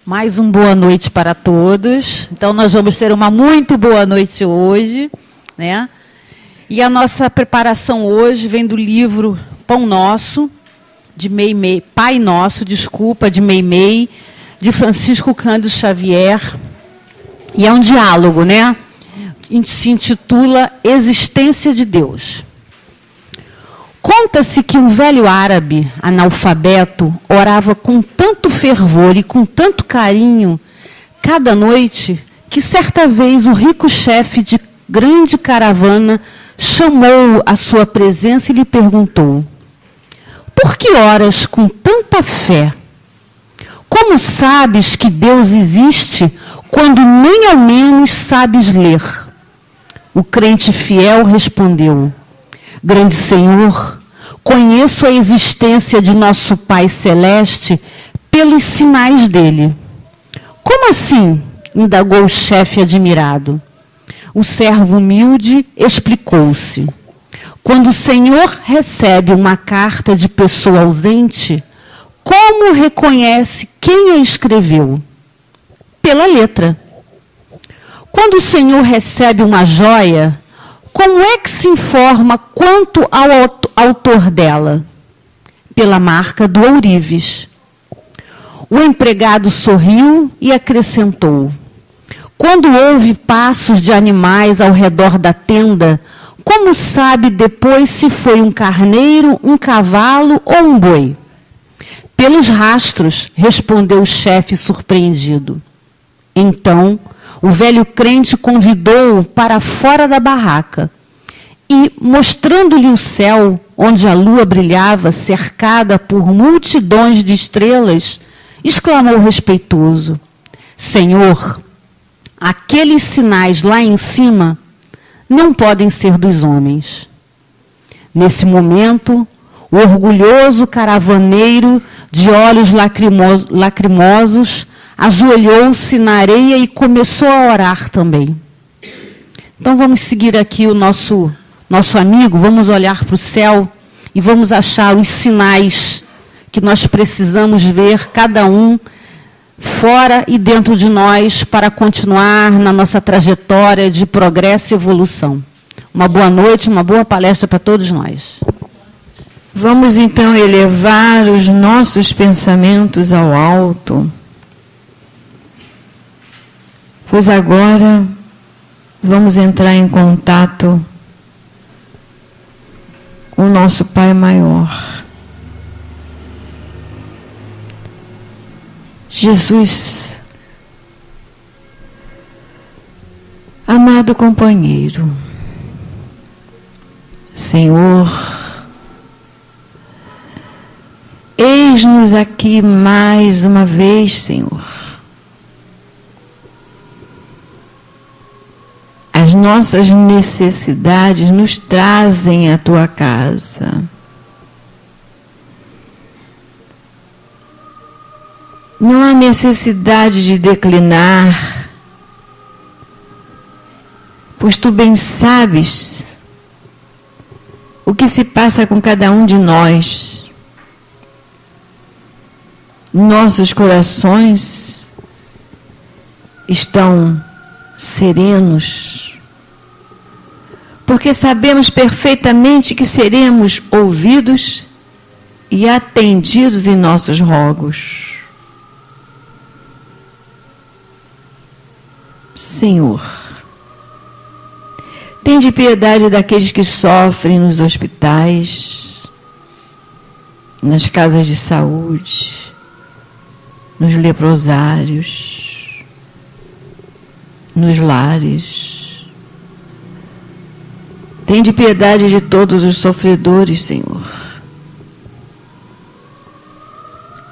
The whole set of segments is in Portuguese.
Mais um boa noite para todos. Então, nós vamos ter uma muito boa noite hoje, né? E a nossa preparação hoje vem do livro Pão Nosso, de Meimei, Pai Nosso, desculpa, de Meimei, de Francisco Cândido Xavier. E é um diálogo, né? Se intitula Existência de Deus. Conta-se que um velho árabe, analfabeto, orava com tanto fervor e com tanto carinho cada noite, que certa vez o rico chefe de grande caravana chamou-o à sua presença e lhe perguntou: por que oras com tanta fé? Como sabes que Deus existe quando nem ao menos sabes ler? O crente fiel respondeu: grande Senhor, conheço a existência de nosso Pai Celeste pelos sinais dele. Como assim? Indagou o chefe admirado. O servo humilde explicou-se. Quando o Senhor recebe uma carta de pessoa ausente, como reconhece quem a escreveu? Pela letra. Quando o Senhor recebe uma joia, como é que se informa quanto ao autor dela? Pela marca do ourives. O empregado sorriu e acrescentou: quando ouve passos de animais ao redor da tenda, como sabe depois se foi um carneiro, um cavalo ou um boi? Pelos rastros, respondeu o chefe surpreendido. Então, o velho crente convidou-o para fora da barraca e, mostrando-lhe o céu, onde a lua brilhava, cercada por multidões de estrelas, exclamou respeitoso: Senhor, aqueles sinais lá em cima não podem ser dos homens. Nesse momento, o orgulhoso caravaneiro, de olhos lacrimosos, ajoelhou-se na areia e começou a orar também. Então vamos seguir aqui o nosso amigo, vamos olhar para o céu e vamos achar os sinais que nós precisamos ver, cada um, fora e dentro de nós, para continuar na nossa trajetória de progresso e evolução. Uma boa noite, uma boa palestra para todos nós. Vamos então elevar os nossos pensamentos ao alto, pois agora vamos entrar em contato com o nosso Pai Maior. Jesus, amado companheiro, Senhor, eis-nos aqui mais uma vez, Senhor. As nossas necessidades nos trazem à tua casa. Não há necessidade de declinar, pois tu bem sabes o que se passa com cada um de nós. Nossos corações estão serenos, porque sabemos perfeitamente que seremos ouvidos e atendidos em nossos rogos. Senhor, tende piedade daqueles que sofrem nos hospitais, nas casas de saúde, nos leprosários, nos lares. Tende piedade de todos os sofredores, Senhor.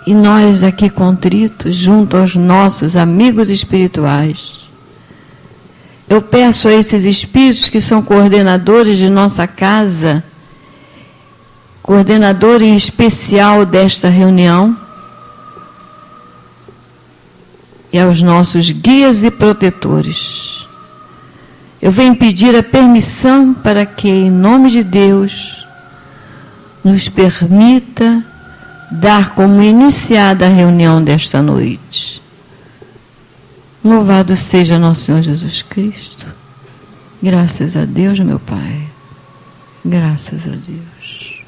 E nós aqui contritos, junto aos nossos amigos espirituais, eu peço a esses espíritos que são coordenadores de nossa casa, coordenador em especial desta reunião, e aos nossos guias e protetores, eu venho pedir a permissão para que, em nome de Deus, nos permita dar como iniciada a reunião desta noite. Louvado seja nosso Senhor Jesus Cristo. Graças a Deus, meu Pai. Graças a Deus.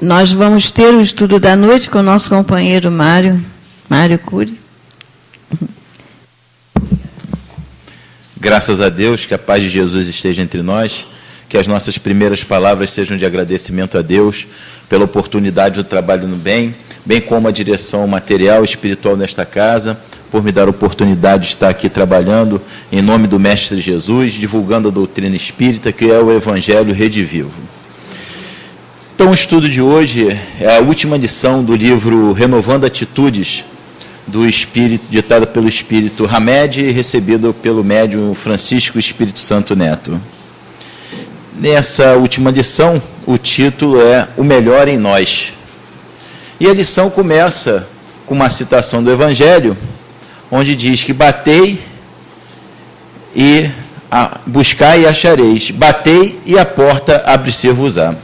Nós vamos ter o estudo da noite com o nosso companheiro Mário Cury. Graças a Deus, que a paz de Jesus esteja entre nós, que as nossas primeiras palavras sejam de agradecimento a Deus pela oportunidade do trabalho no bem como a direção material e espiritual nesta casa, por me dar a oportunidade de estar aqui trabalhando em nome do Mestre Jesus, divulgando a doutrina espírita, que é o Evangelho Redivivo. Então, o estudo de hoje é a última lição do livro Renovando Atitudes, do Espírito, ditada pelo Espírito Hamed e recebido pelo médium Francisco Espírito Santo Neto. Nessa última lição, o título é O Melhor em Nós. E a lição começa com uma citação do Evangelho, onde diz que batei e buscai e achareis, batei e a porta abre-se-vos-á.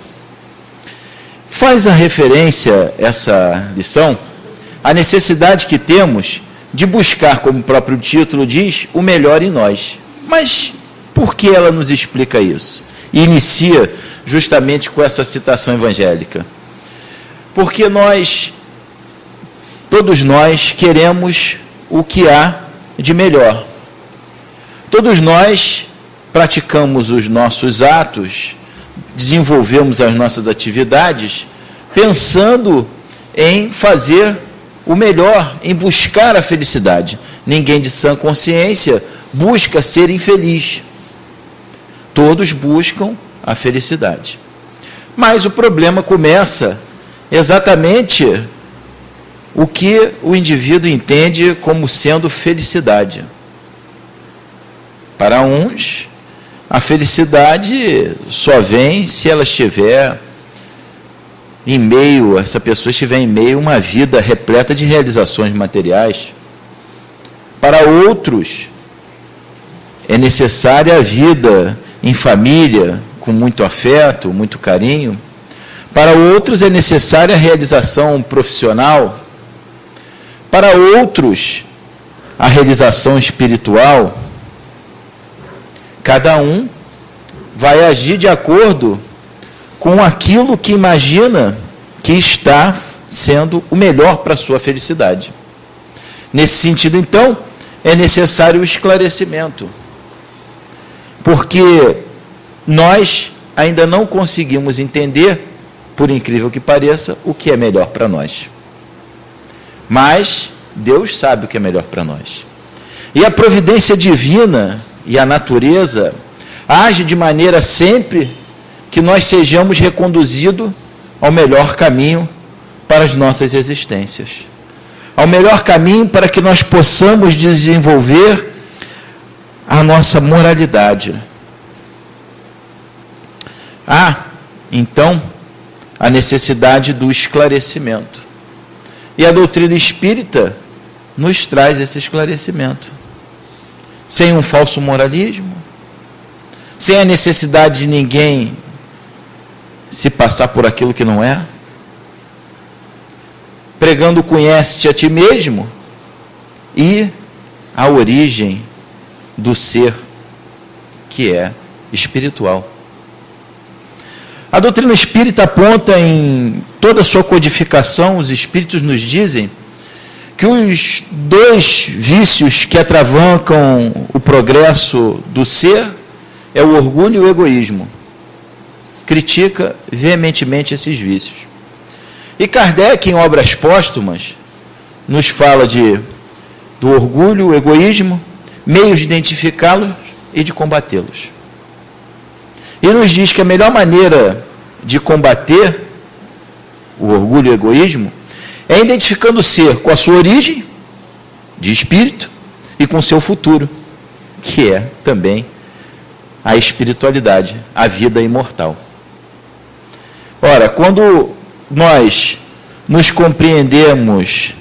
Faz a referência, essa lição, à necessidade que temos de buscar, como o próprio título diz, o melhor em nós. Mas por que ela nos explica isso? E inicia justamente com essa citação evangélica. Porque todos nós queremos o que há de melhor. Todos nós praticamos os nossos atos, desenvolvemos as nossas atividades, pensando em fazer o melhor, em buscar a felicidade. Ninguém de sã consciência busca ser infeliz. Todos buscam a felicidade. Mas o problema começa exatamente o que o indivíduo entende como sendo felicidade. Para uns, a felicidade só vem se ela estiver essa pessoa estiver em meio a uma vida repleta de realizações materiais. Para outros, é necessária a vida em família, com muito afeto, muito carinho. Para outros, é necessária a realização profissional. Para outros, a realização espiritual. Cada um vai agir de acordo com aquilo que imagina que está sendo o melhor para a sua felicidade. Nesse sentido, então, é necessário o esclarecimento. Porque nós ainda não conseguimos entender, por incrível que pareça, o que é melhor para nós. Mas Deus sabe o que é melhor para nós. E a providência divina e a natureza age de maneira sempre que nós sejamos reconduzidos ao melhor caminho para as nossas existências. Ao melhor caminho para que nós possamos desenvolver a nossa moralidade. Então, a necessidade do esclarecimento. E a doutrina espírita nos traz esse esclarecimento. Sem um falso moralismo, sem a necessidade de ninguém se passar por aquilo que não é, pregando conhece-te a ti mesmo e a origem do ser que é espiritual. A doutrina espírita aponta em toda a sua codificação, os espíritos nos dizem que os dois vícios que atravancam o progresso do ser é o orgulho e o egoísmo. Critica veementemente esses vícios. E Kardec, em obras póstumas, nos fala do orgulho, o egoísmo, meios de identificá-los e de combatê-los. E nos diz que a melhor maneira de combater o orgulho e o egoísmo é identificando o ser com a sua origem, de espírito, e com o seu futuro, que é também a espiritualidade, a vida imortal. Ora, quando nós nos compreendemos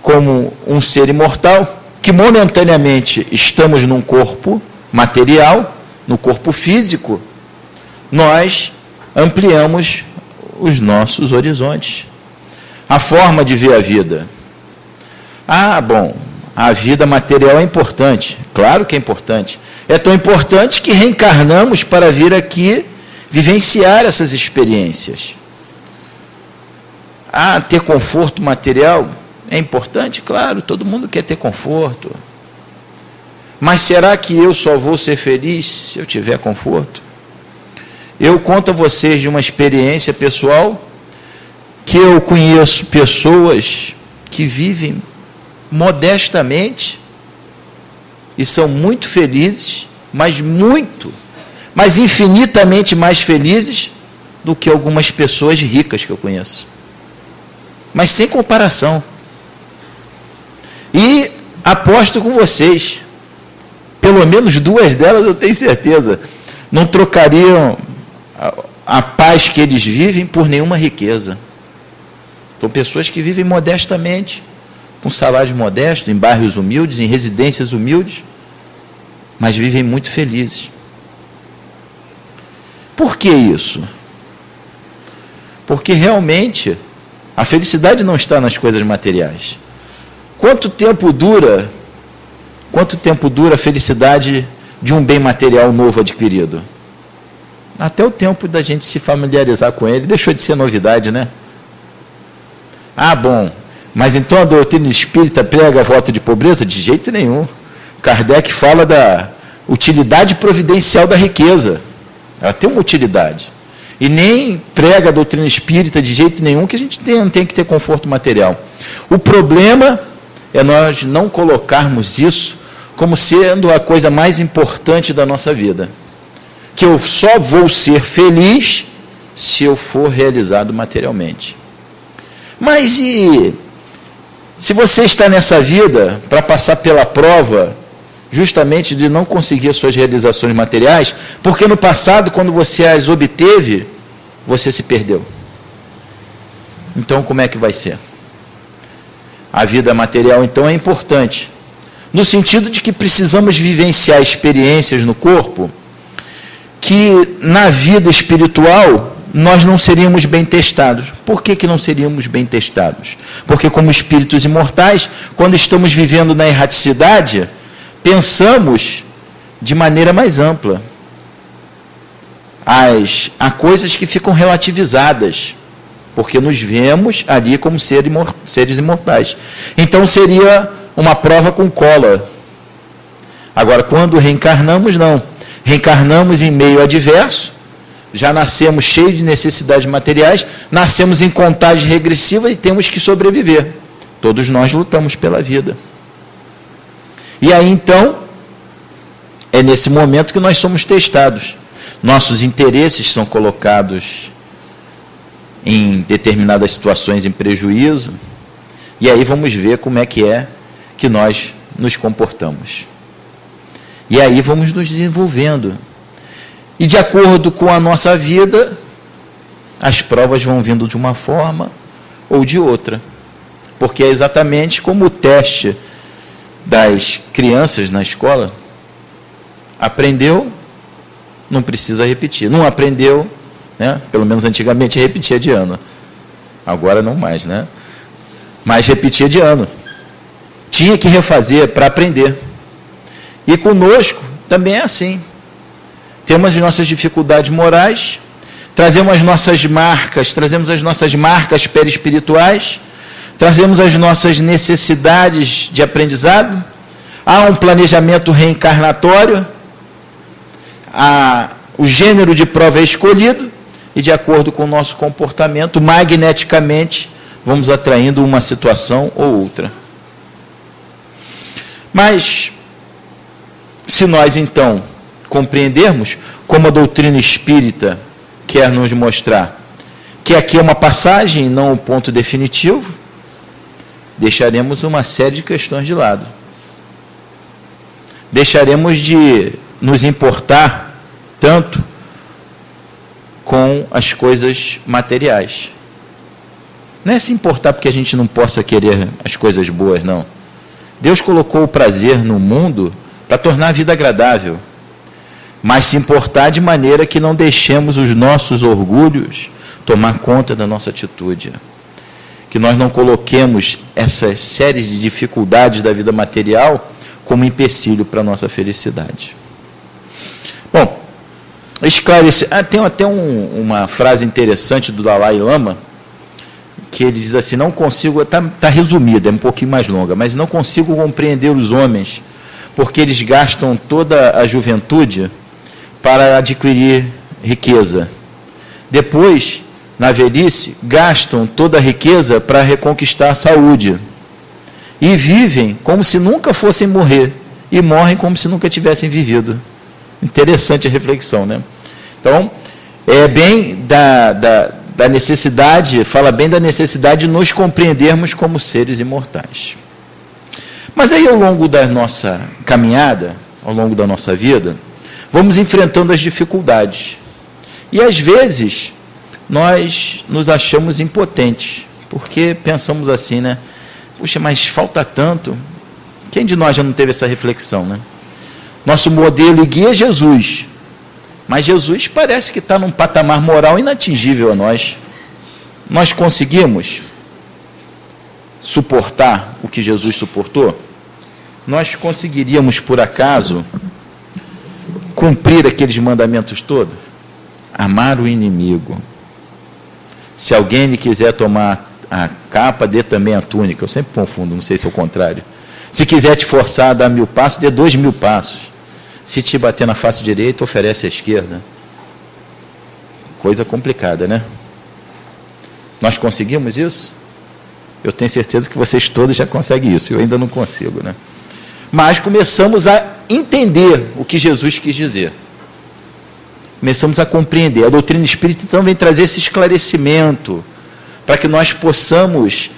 como um ser imortal, que momentaneamente estamos num corpo material, no corpo físico, nós ampliamos os nossos horizontes, a forma de ver a vida. a vida material é importante. Claro que é importante. É tão importante que reencarnamos para vir aqui vivenciar essas experiências. Ter conforto material é importante? Claro, todo mundo quer ter conforto. Mas será que eu só vou ser feliz se eu tiver conforto? Eu conto a vocês de uma experiência pessoal que eu conheço pessoas que vivem modestamente e são muito felizes, mas infinitamente mais felizes do que algumas pessoas ricas que eu conheço. Mas sem comparação. E aposto com vocês, pelo menos 2 delas eu tenho certeza, não trocariam a paz que eles vivem por nenhuma riqueza. São pessoas que vivem modestamente, com salários modestos, em bairros humildes, em residências humildes, mas vivem muito felizes. Por que isso? Porque realmente a felicidade não está nas coisas materiais. Quanto tempo dura a felicidade de um bem material novo adquirido? Até o tempo da gente se familiarizar com ele, deixou de ser novidade, né? Bom, mas então a doutrina espírita prega voto de pobreza? De jeito nenhum. Kardec fala da utilidade providencial da riqueza. Ela tem uma utilidade. E nem prega a doutrina espírita de jeito nenhum que a gente não tem que ter conforto material. O problema é nós não colocarmos isso como sendo a coisa mais importante da nossa vida. Que eu só vou ser feliz se eu for realizado materialmente. Mas e se você está nessa vida para passar pela prova justamente de não conseguir as suas realizações materiais, porque no passado, quando você as obteve, você se perdeu. Então, como é que vai ser? A vida material, então, é importante, no sentido de que precisamos vivenciar experiências no corpo que, na vida espiritual, nós não seríamos bem testados. Por que não seríamos bem testados? Porque, como espíritos imortais, quando estamos vivendo na erraticidade, pensamos de maneira mais ampla. Há coisas que ficam relativizadas, porque nos vemos ali como seres imortais. Então seria uma prova com cola. Agora, quando reencarnamos, não. Reencarnamos em meio adverso, já nascemos cheios de necessidades materiais, nascemos em contagem regressiva e temos que sobreviver. Todos nós lutamos pela vida. E aí, então, é nesse momento que nós somos testados. Nossos interesses são colocados em determinadas situações em prejuízo, e aí vamos ver como é que nós nos comportamos. E aí vamos nos desenvolvendo. E de acordo com a nossa vida, as provas vão vindo de uma forma ou de outra. Porque é exatamente como o teste das crianças na escola. Aprendeu, não precisa repetir. Não aprendeu, né? Pelo menos antigamente repetia de ano. Agora não mais, né? Mas repetia de ano. Tinha que refazer para aprender. E conosco também é assim. Temos as nossas dificuldades morais, trazemos as nossas marcas perispirituais, trazemos as nossas necessidades de aprendizado, há um planejamento reencarnatório, o gênero de prova é escolhido, e de acordo com o nosso comportamento, magneticamente, vamos atraindo uma situação ou outra. Mas, se nós então compreendermos, como a doutrina espírita quer nos mostrar, que aqui é uma passagem, não um ponto definitivo, deixaremos uma série de questões de lado. Deixaremos de nos importar tanto com as coisas materiais. Não é se importar porque a gente não possa querer as coisas boas, não. Deus colocou o prazer no mundo para tornar a vida agradável, mas se importar de maneira que não deixemos os nossos orgulhos tomar conta da nossa atitude. que nós não coloquemos essas séries de dificuldades da vida material como empecilho para a nossa felicidade. Bom, esclarecer. Tem até uma frase interessante do Dalai Lama, que ele diz assim: não consigo, está resumida, é um pouquinho mais longa, mas não consigo compreender os homens, porque eles gastam toda a juventude para adquirir riqueza. Depois, na velhice, gastam toda a riqueza para reconquistar a saúde. E vivem como se nunca fossem morrer, e morrem como se nunca tivessem vivido. Interessante a reflexão, né? Então, é bem da necessidade, fala bem da necessidade de nos compreendermos como seres imortais. Mas aí, ao longo da nossa caminhada, ao longo da nossa vida, vamos enfrentando as dificuldades. E, às vezes, nós nos achamos impotentes, porque pensamos assim, né? Puxa, mas falta tanto. Quem de nós já não teve essa reflexão, né? Nosso modelo e guia é Jesus. Mas Jesus parece que está num patamar moral inatingível a nós. Nós conseguimos suportar o que Jesus suportou? Nós conseguiríamos, por acaso, cumprir aqueles mandamentos todos? Amar o inimigo. Se alguém lhe quiser tomar a capa, dê também a túnica. Eu sempre confundo, não sei se é o contrário. Se quiser te forçar a dar 1000 passos, dê 2000 passos. Se te bater na face direita, oferece a esquerda. Coisa complicada, né? Nós conseguimos isso? Eu tenho certeza que vocês todos já conseguem isso. Eu ainda não consigo, né? Mas começamos a entender o que Jesus quis dizer. Começamos a compreender. A doutrina espírita, então, vem trazer esse esclarecimento para que nós possamos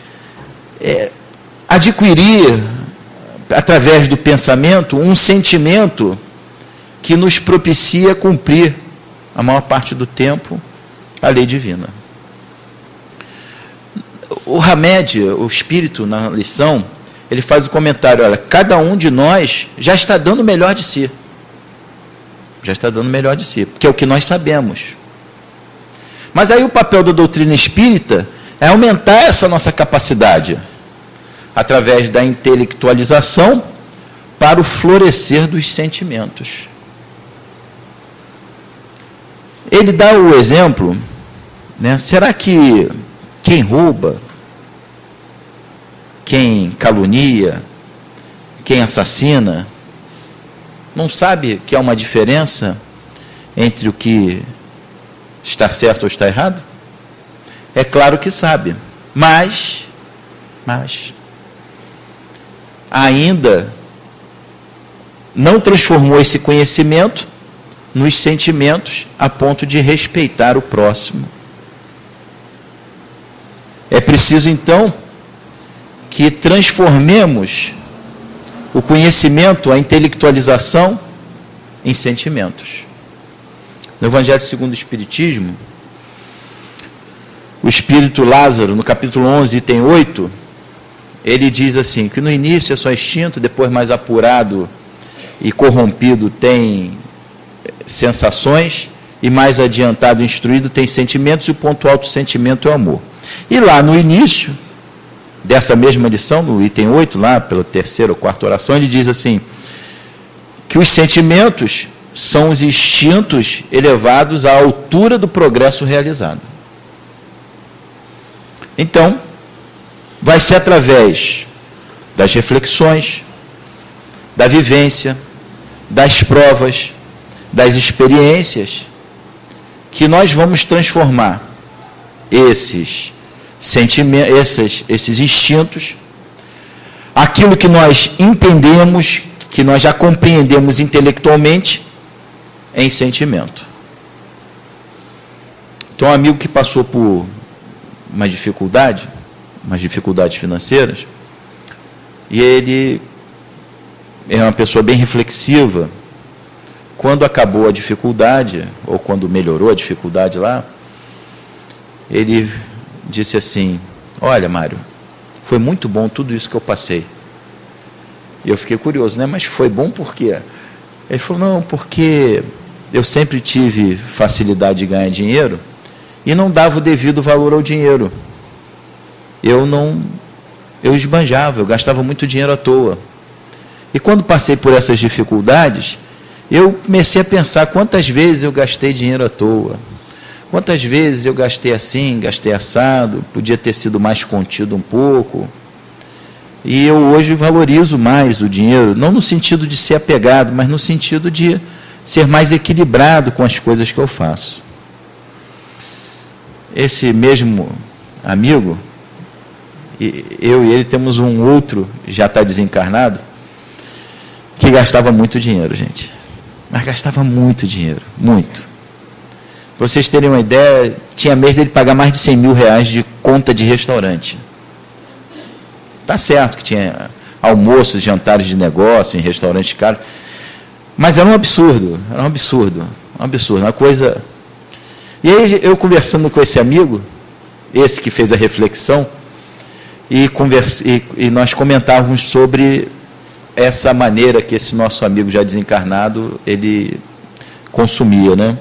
adquirir, através do pensamento, um sentimento que nos propicia cumprir, a maior parte do tempo, a lei divina. O Hamed, o espírito, na lição, ele faz o comentário: olha, cada um de nós já está dando o melhor de si. Já está dando o melhor de si, porque é o que nós sabemos. Mas aí o papel da doutrina espírita é aumentar essa nossa capacidade, através da intelectualização, para o florescer dos sentimentos. Ele dá o exemplo, né? Será que quem rouba, quem calunia, quem assassina, não sabe que há uma diferença entre o que está certo ou está errado? É claro que sabe, mas ainda não transformou esse conhecimento nos sentimentos a ponto de respeitar o próximo. É preciso, então, que transformemos o conhecimento, a intelectualização, em sentimentos. No Evangelho segundo o Espiritismo, o Espírito Lázaro, no capítulo 11, item 8, ele diz assim, que no início é só instinto, depois mais apurado e corrompido tem sensações, e mais adiantado e instruído tem sentimentos, e o ponto alto do sentimento é o amor. E lá no início dessa mesma lição, no item 8, lá pela terceira ou quarta oração, ele diz assim, que os sentimentos são os instintos elevados à altura do progresso realizado. Então, vai ser através das reflexões, da vivência, das provas, das experiências, que nós vamos transformar esses sentimentos, esses instintos, aquilo que nós entendemos, que nós já compreendemos intelectualmente, em sentimento. Então, um amigo que passou por umas dificuldades financeiras, e ele é uma pessoa bem reflexiva. Quando acabou a dificuldade, ou quando melhorou a dificuldade lá, ele disse assim, olha, Mário, foi muito bom tudo isso que eu passei. E eu fiquei curioso, né? Mas foi bom por quê? Ele falou, não, porque eu sempre tive facilidade de ganhar dinheiro e não dava o devido valor ao dinheiro. eu esbanjava, eu gastava muito dinheiro à toa. E quando passei por essas dificuldades, eu comecei a pensar quantas vezes eu gastei dinheiro à toa. Quantas vezes eu gastei assim, gastei assado, podia ter sido mais contido um pouco. E eu hoje valorizo mais o dinheiro, não no sentido de ser apegado, mas no sentido de ser mais equilibrado com as coisas que eu faço. Esse mesmo amigo, eu e ele temos um outro, já está desencarnado, que gastava muito dinheiro, gente. Mas gastava muito dinheiro, muito. Para vocês terem uma ideia, tinha mês dele pagar mais de 100 mil reais de conta de restaurante. Tá certo que tinha almoços, jantares de negócio em restaurantes caros, mas era um absurdo, uma coisa. E aí eu conversando com esse amigo, esse que fez a reflexão, e nós comentávamos sobre essa maneira que esse nosso amigo já desencarnado, ele consumia, né?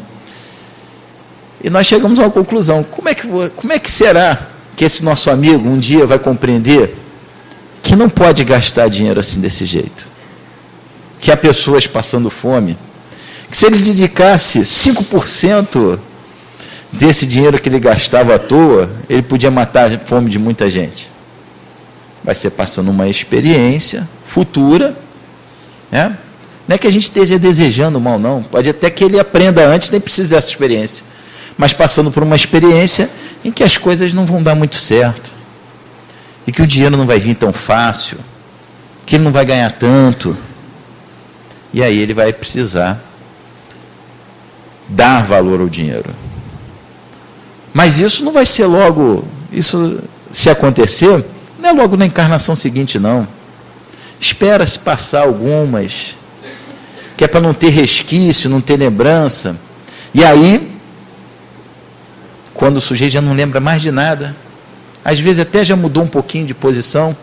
E nós chegamos a uma conclusão, como é que será que esse nosso amigo um dia vai compreender que não pode gastar dinheiro assim desse jeito? Que há pessoas passando fome, que se ele dedicasse 5% desse dinheiro que ele gastava à toa, ele podia matar a fome de muita gente. Vai ser passando uma experiência futura, né? Não é que a gente esteja desejando mal, não. Pode até que ele aprenda antes, nem precise dessa experiência. Mas passando por uma experiência em que as coisas não vão dar muito certo. E que o dinheiro não vai vir tão fácil. Que ele não vai ganhar tanto. E aí ele vai precisar dar valor ao dinheiro. Mas isso não vai ser logo, isso se acontecer, não é logo na encarnação seguinte, não. Espera-se passar algumas, que é para não ter resquício, não ter lembrança. E aí, quando o sujeito já não lembra mais de nada, às vezes até já mudou um pouquinho de posição,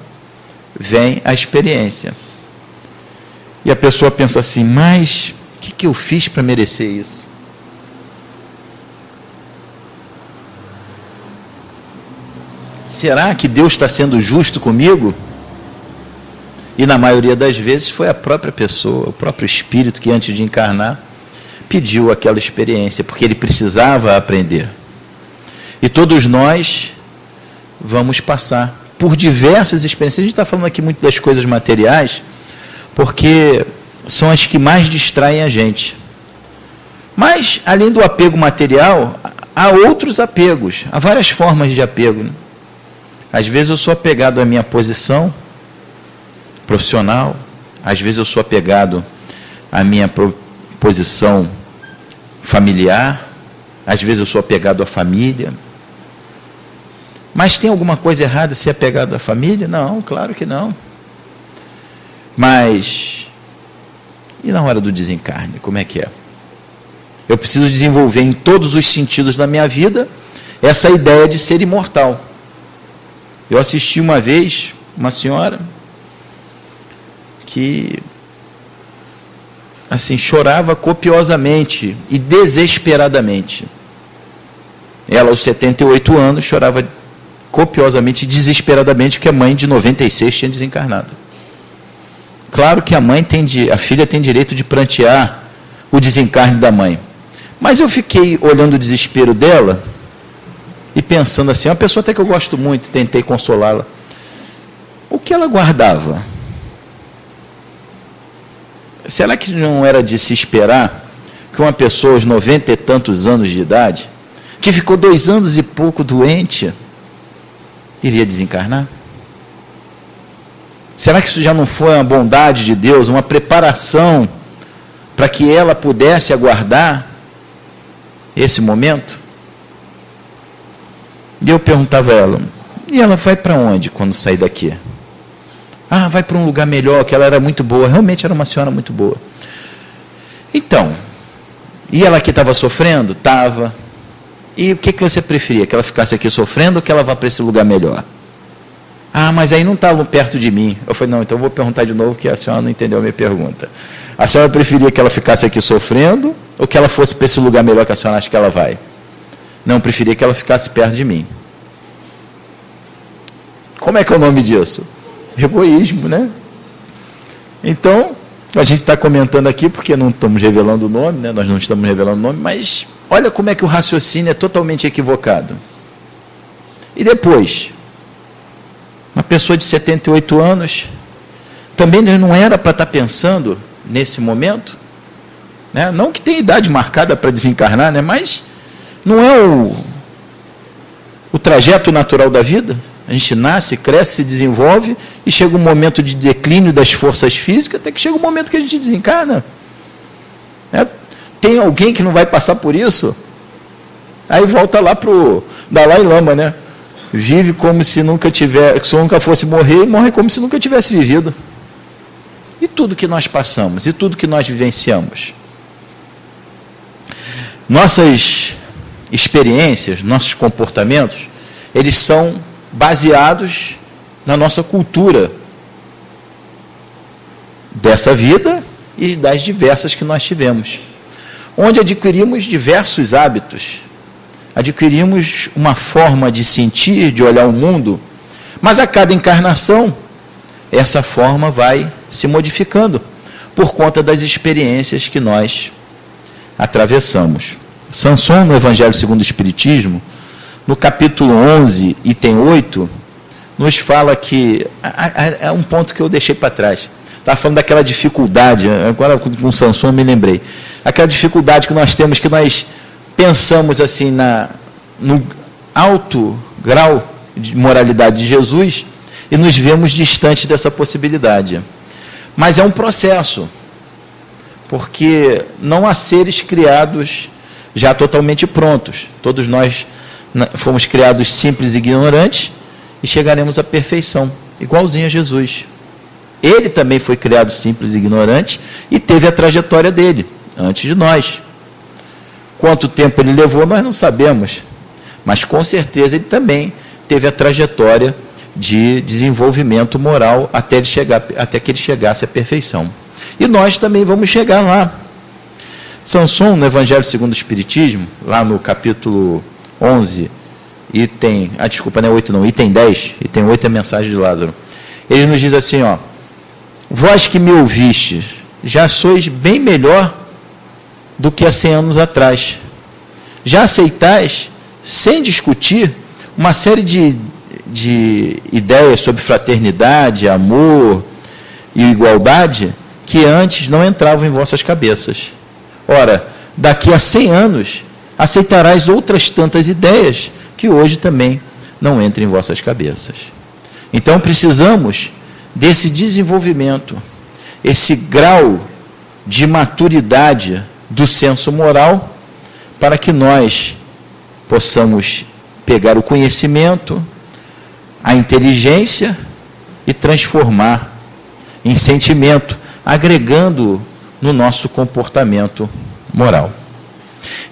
vem a experiência. E a pessoa pensa assim, mas o que eu fiz para merecer isso? Será que Deus está sendo justo comigo? E na maioria das vezes foi a própria pessoa, o próprio espírito que antes de encarnar pediu aquela experiência, porque ele precisava aprender. E todos nós vamos passar por diversas experiências. A gente está falando aqui muito das coisas materiais, porque são as que mais distraem a gente. Mas, além do apego material, há outros apegos, há várias formas de apego, né? Às vezes eu sou apegado à minha posição profissional, às vezes eu sou apegado à minha posição familiar, às vezes eu sou apegado à família. Mas tem alguma coisa errada ser apegado à família? Não, claro que não. Mas, e na hora do desencarne, como é que é? Eu preciso desenvolver em todos os sentidos da minha vida essa ideia de ser imortal. Eu assisti uma vez uma senhora que assim chorava copiosamente e desesperadamente. Ela, aos 78 anos, chorava copiosamente e desesperadamente porque a mãe de 96 tinha desencarnado. Claro que a filha tem direito de prantear o desencarne da mãe. Mas eu fiquei olhando o desespero dela e pensando assim, uma pessoa até que eu gosto muito, tentei consolá-la. O que ela guardava? Será que não era de se esperar que uma pessoa aos 90 e tantos anos de idade, que ficou 2 anos e pouco doente, iria desencarnar? Será que isso já não foi uma bondade de Deus, uma preparação para que ela pudesse aguardar esse momento? E eu perguntava a ela, e ela vai para onde quando sair daqui? Ah, vai para um lugar melhor, que ela era muito boa, realmente era uma senhora muito boa. Então, e ela que estava sofrendo? Estava. E o que você preferia? Que ela ficasse aqui sofrendo ou que ela vá para esse lugar melhor? Ah, mas aí não estava perto de mim. Eu falei, não, então eu vou perguntar de novo, que a senhora não entendeu a minha pergunta. A senhora preferia que ela ficasse aqui sofrendo ou que ela fosse para esse lugar melhor que a senhora acha que ela vai? Não, eu preferia que ela ficasse perto de mim. Como é que é o nome disso? Egoísmo, né? Então, a gente está comentando aqui, porque não estamos revelando o nome, né? Nós não estamos revelando o nome, mas olha como é que o raciocínio é totalmente equivocado. E depois, uma pessoa de 78 anos, também não era para estar pensando nesse momento, né? Não que tenha idade marcada para desencarnar, né? Mas não é o trajeto natural da vida. A gente nasce, cresce, se desenvolve e chega um momento de declínio das forças físicas, até que chega um momento que a gente desencarna. Tem alguém que não vai passar por isso? Aí volta lá para o Dalai Lama, né? Vive como se nunca fosse morrer e morre como se nunca tivesse vivido. E tudo que nós passamos, e tudo que nós vivenciamos. Nossas experiências, nossos comportamentos, eles são baseados na nossa cultura dessa vida e das diversas que nós tivemos, onde adquirimos diversos hábitos, adquirimos uma forma de sentir, de olhar o mundo, mas a cada encarnação essa forma vai se modificando por conta das experiências que nós atravessamos. Sanson, no Evangelho segundo o Espiritismo, no capítulo 11, item 8, nos fala que, é um ponto que eu deixei para trás, estava falando daquela dificuldade, agora com Sanson me lembrei, aquela dificuldade que nós temos, que nós pensamos assim no alto grau de moralidade de Jesus e nos vemos distante dessa possibilidade. Mas é um processo, porque não há seres criados já totalmente prontos. Todos nós fomos criados simples e ignorantes e chegaremos à perfeição, igualzinho a Jesus. Ele também foi criado simples e ignorante e teve a trajetória dele, antes de nós. Quanto tempo ele levou, nós não sabemos, mas com certeza ele também teve a trajetória de desenvolvimento moral até que ele chegasse à perfeição. E nós também vamos chegar lá. Sanson, no Evangelho segundo o Espiritismo, lá no capítulo 11, item 10, item 8 é a mensagem de Lázaro. Ele nos diz assim, ó: vós que me ouvistes, já sois bem melhor do que há 100 anos atrás. Já aceitais, sem discutir, uma série de ideias sobre fraternidade, amor e igualdade que antes não entravam em vossas cabeças. Ora, daqui a 100 anos, aceitarás outras tantas ideias que hoje também não entram em vossas cabeças. Então, precisamos desse desenvolvimento, esse grau de maturidade do senso moral, para que nós possamos pegar o conhecimento, a inteligência e transformar em sentimento, agregando no nosso comportamento moral.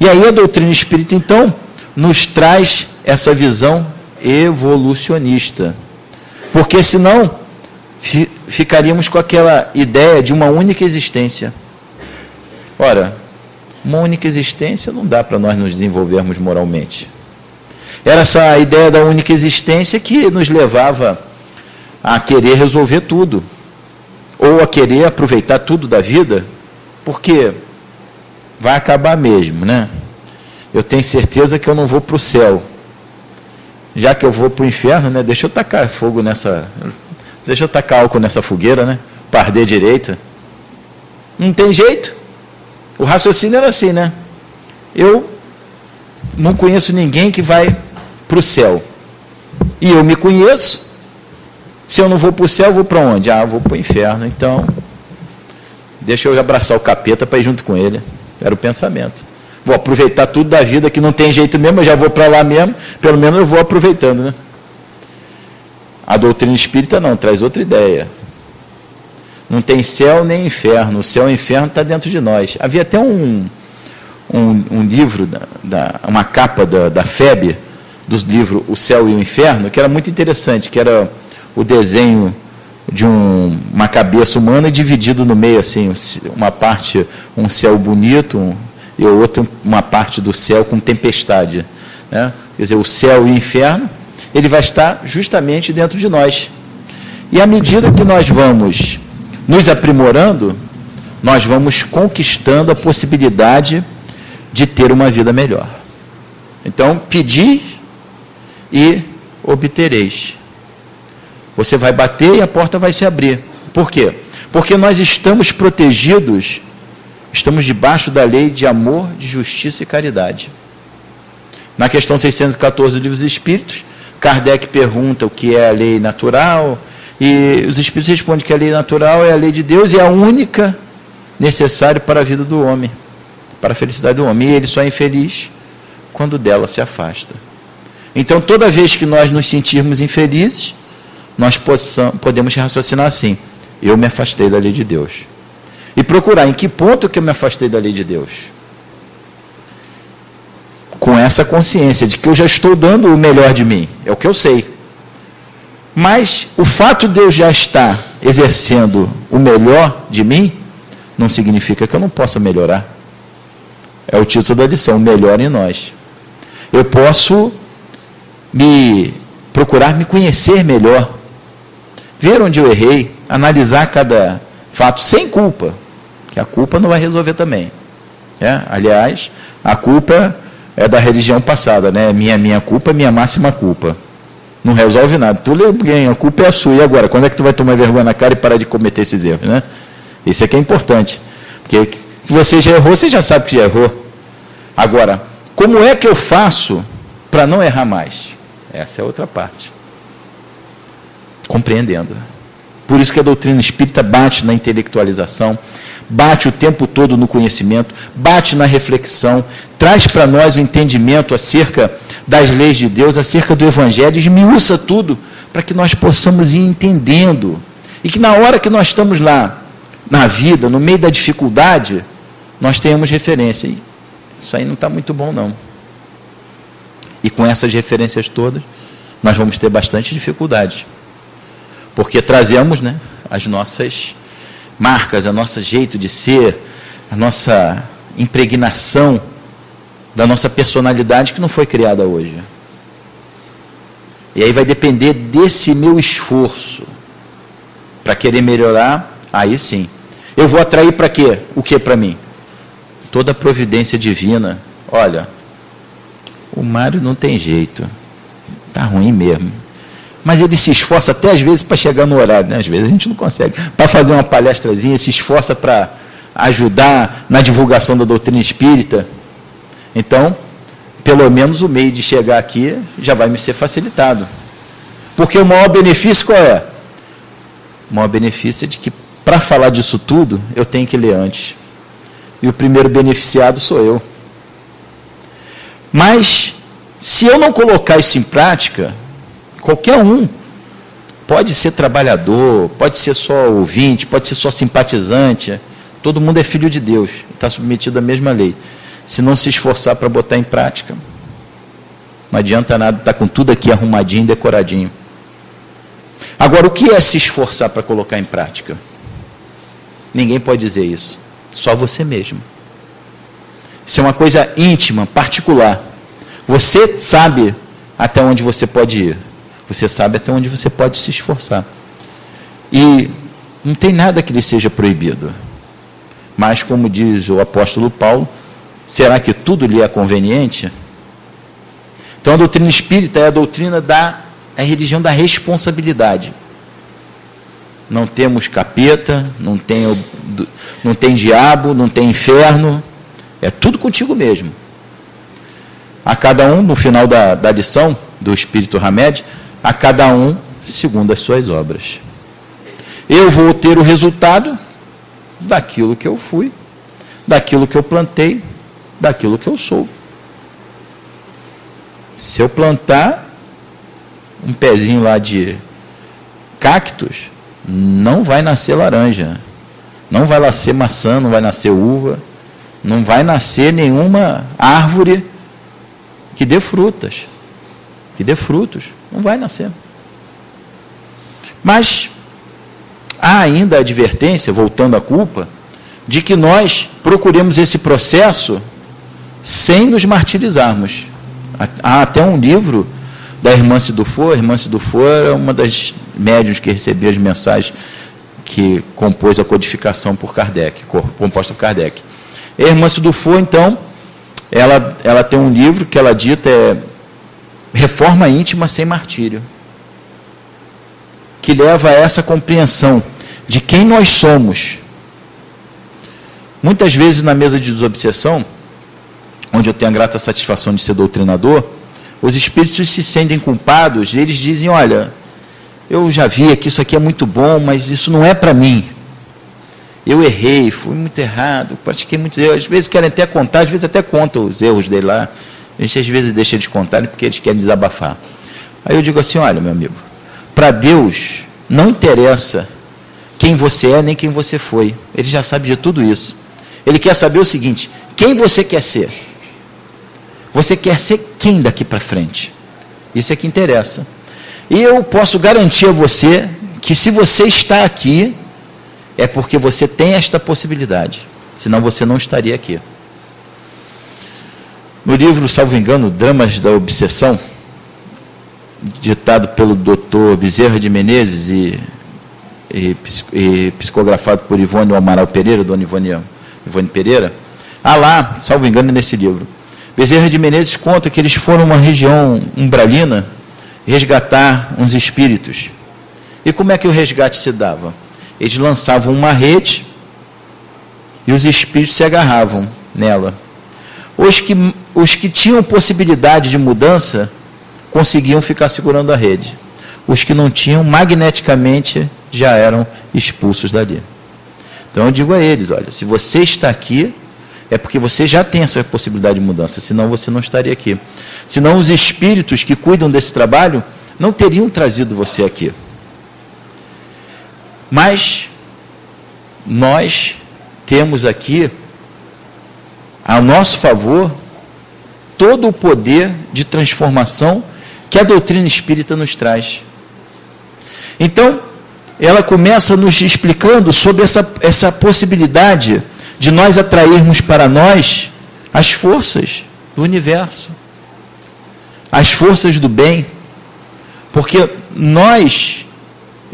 E aí a doutrina espírita, então, nos traz essa visão evolucionista, porque senão ficaríamos com aquela ideia de uma única existência. Ora, uma única existência não dá para nós nos desenvolvermos moralmente. Era essa ideia da única existência que nos levava a querer resolver tudo, ou a querer aproveitar tudo da vida, porque vai acabar mesmo, né? Eu tenho certeza que eu não vou para o céu. Já que eu vou para o inferno, né? Deixa eu tacar álcool nessa fogueira, né? Para arder direito. Não tem jeito. O raciocínio era assim, né? Eu não conheço ninguém que vai para o céu. E eu me conheço. Se eu não vou para o céu, eu vou para onde? Eu vou para o inferno. Então, deixa eu abraçar o capeta para ir junto com ele. Era o pensamento. Vou aproveitar tudo da vida, que não tem jeito mesmo, eu já vou para lá mesmo, pelo menos eu vou aproveitando, né? A doutrina espírita não, traz outra ideia. Não tem céu nem inferno, o céu e o inferno está dentro de nós. Havia até um livro, uma capa da FEB, dos livros O Céu e o Inferno, que era muito interessante, que era o desenho de uma cabeça humana dividido no meio, assim, uma parte, um céu bonito, e outra, uma parte do céu com tempestade, né? Quer dizer, o céu e o inferno, ele vai estar justamente dentro de nós. E à medida que nós vamos nos aprimorando, nós vamos conquistando a possibilidade de ter uma vida melhor. Então, pedi e obtereis. Você vai bater e a porta vai se abrir. Por quê? Porque nós estamos protegidos, estamos debaixo da lei de amor, de justiça e caridade. Na questão 614 do Livro dos Espíritos, Kardec pergunta o que é a lei natural, e os Espíritos respondem que a lei natural é a lei de Deus e é a única necessária para a vida do homem, para a felicidade do homem. E ele só é infeliz quando dela se afasta. Então, toda vez que nós nos sentirmos infelizes, nós podemos raciocinar assim: eu me afastei da lei de Deus. E procurar em que ponto que eu me afastei da lei de Deus. Com essa consciência de que eu já estou dando o melhor de mim, é o que eu sei. Mas o fato de eu já estar exercendo o melhor de mim, não significa que eu não possa melhorar. É o título da lição, melhor em nós. Eu posso procurar me conhecer melhor, ver onde eu errei, analisar cada fato sem culpa, que a culpa não vai resolver também. Aliás, a culpa é da religião passada, né? Minha culpa é minha máxima culpa. Não resolve nada. Tu lembra, a culpa é a sua. E agora? Quando é que tu vai tomar vergonha na cara e parar de cometer esses erros, né? Isso aqui é importante. Porque você já errou, você já sabe que já errou. Agora, como é que eu faço para não errar mais? Essa é a outra parte. Compreendendo. Por isso que a doutrina espírita bate na intelectualização, bate o tempo todo no conhecimento, bate na reflexão, traz para nós o entendimento acerca das leis de Deus, acerca do Evangelho, esmiuça tudo, para que nós possamos ir entendendo. E que na hora que nós estamos lá, na vida, no meio da dificuldade, nós tenhamos referência. E isso aí não está muito bom, não. E com essas referências todas, nós vamos ter bastante dificuldade. Porque trazemos, né, as nossas marcas, o nosso jeito de ser, a nossa impregnação da nossa personalidade que não foi criada hoje. E aí vai depender desse meu esforço para querer melhorar, aí sim. Eu vou atrair para quê? O que para mim? Toda a providência divina. Olha, o Mário não tem jeito, está ruim mesmo. Mas ele se esforça até às vezes para chegar no horário, né? Às vezes a gente não consegue. Para fazer uma palestrazinha, se esforça para ajudar na divulgação da doutrina espírita. Então, pelo menos o meio de chegar aqui já vai me ser facilitado. Porque o maior benefício qual é? O maior benefício é de que, para falar disso tudo, eu tenho que ler antes. E o primeiro beneficiado sou eu. Mas, se eu não colocar isso em prática, qualquer um pode ser trabalhador, pode ser só ouvinte, pode ser só simpatizante, todo mundo é filho de Deus, está submetido à mesma lei. Se não se esforçar para botar em prática, não adianta nada estar com tudo aqui arrumadinho, decoradinho. Agora, o que é se esforçar para colocar em prática? Ninguém pode dizer isso, só você mesmo. Isso é uma coisa íntima, particular. Você sabe até onde você pode ir. Você sabe até onde você pode se esforçar. E não tem nada que lhe seja proibido. Mas, como diz o apóstolo Paulo, será que tudo lhe é conveniente? Então, a doutrina espírita é a doutrina é a religião da responsabilidade. Não temos capeta, não tem diabo, não tem inferno. É tudo contigo mesmo. A cada um, no final da lição do Espírito Hamed, a cada um segundo as suas obras. Eu vou ter o resultado daquilo que eu fui, daquilo que eu plantei, daquilo que eu sou. Se eu plantar um pezinho lá de cactos, não vai nascer laranja, não vai nascer maçã, não vai nascer uva, não vai nascer nenhuma árvore que dê frutas, não vai nascer. Mas há ainda a advertência, voltando à culpa, de que nós procuremos esse processo sem nos martirizarmos. Há até um livro da irmã Sidufo. A irmã Sidufo era uma das médiuns que recebia as mensagens que compôs a codificação por Kardec, composta por Kardec. A irmã Sidufo, então, ela tem um livro que ela dita Reforma Íntima Sem Martírio, que leva a essa compreensão de quem nós somos. Muitas vezes na mesa de desobsessão, onde eu tenho a grata satisfação de ser doutrinador, os espíritos se sentem culpados e eles dizem, olha, eu já vi que isso aqui é muito bom, mas isso não é para mim. Eu errei, fui muito errado, pratiquei muitos erros. Às vezes querem até contar, às vezes até contam os erros dele lá. A gente às vezes deixa eles contarem porque eles querem desabafar. Aí eu digo assim, olha, meu amigo, para Deus não interessa quem você é nem quem você foi. Ele já sabe de tudo isso. Ele quer saber o seguinte, quem você quer ser? Você quer ser quem daqui para frente? Isso é que interessa. E eu posso garantir a você que se você está aqui, é porque você tem esta possibilidade. Senão você não estaria aqui. No livro, salvo engano, Dramas da Obsessão, ditado pelo Dr. Bezerra de Menezes e psicografado por Ivone Amaral Pereira, dona Ivone Pereira, lá, salvo engano, nesse livro, Bezerra de Menezes conta que eles foram a uma região umbralina resgatar uns espíritos. E como é que o resgate se dava? Eles lançavam uma rede e os espíritos se agarravam nela. Os que tinham possibilidade de mudança conseguiam ficar segurando a rede. Os que não tinham, magneticamente, já eram expulsos dali. Então eu digo a eles, olha, se você está aqui, é porque você já tem essa possibilidade de mudança, senão você não estaria aqui. Senão os espíritos que cuidam desse trabalho não teriam trazido você aqui. Mas nós temos aqui, a nosso favor, todo o poder de transformação que a doutrina espírita nos traz. Então, ela começa nos explicando sobre essa possibilidade de nós atrairmos para nós as forças do universo, as forças do bem, porque nós